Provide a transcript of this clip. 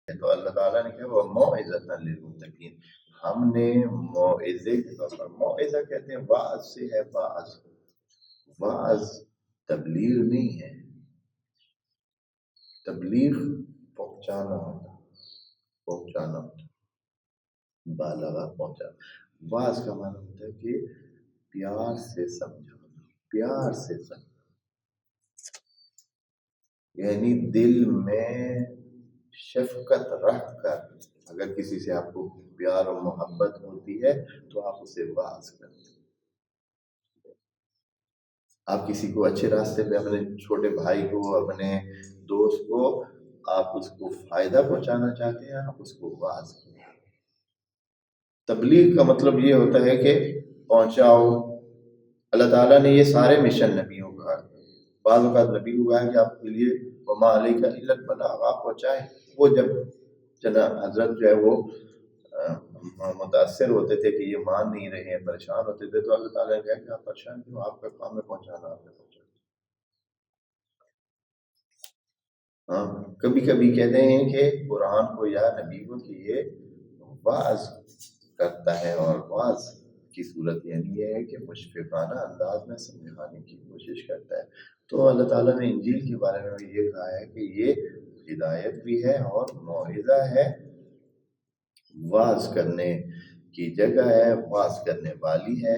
تو اللہ تعالیٰ نے کہا وہ موعظۃ للمتقین، ہم نے موعظے کے طور پر، موعظہ کہتے ہیں واعظ سے ہے، واعظ، واعظ تبلیغ نہیں ہے، تبلیغ پہنچانا ہوتا، پہنچانا ہوتا، بالغ پہنچانا، واعظ کا معنی ہوتا ہے کہ پیار سے سمجھانا، پیار سے سمجھانا، یعنی دل میں شفقت رکھ کر، اگر کسی سے آپ کو پیار اور محبت ہوتی ہے تو آپ اسے واعظ کرتے ہیں۔ آپ کسی کو اچھے راستے پہ، اپنے چھوٹے بھائی کو، اپنے دوست کو، آپ اس کو فائدہ پہنچانا چاہتے ہیں، آپ اس کو واعظ کریں۔ تبلیغ کا مطلب یہ ہوتا ہے کہ پہنچاؤ۔ اللہ تعالیٰ نے یہ سارے مشن نبیوں کا، بعض اوقات نبی کو کہا کہ آپ کے لیے وما علیک الا البلاغ، آپ پہنچائیں۔ وہ جب جناب حضرت جو ہے وہ متاثر ہوتے تھے کہ یہ مان نہیں رہے ہیں، پریشان ہوتے تھے، تو اللہ تعالیٰ نے کہا کہ آپ پریشان کیوں، آپ کا کام ہے پہنچانا، آپ نے پہنچانا۔ ہاں، کبھی کبھی کہتے ہیں کہ قرآن کو یا نبی کو کہ یہ واعظ کرتا ہے، اور واعظ کی صورت یعنی یہ ہے کہ مشفقانہ انداز میں سمجھانے کی کوشش کرتا ہے۔ تو اللہ تعالیٰ نے انجیل کے بارے میں بھی یہ کہا ہے کہ یہ ہدایت بھی ہے اور موعظہ ہے، واعظ کرنے کی جگہ ہے، واعظ کرنے والی ہے۔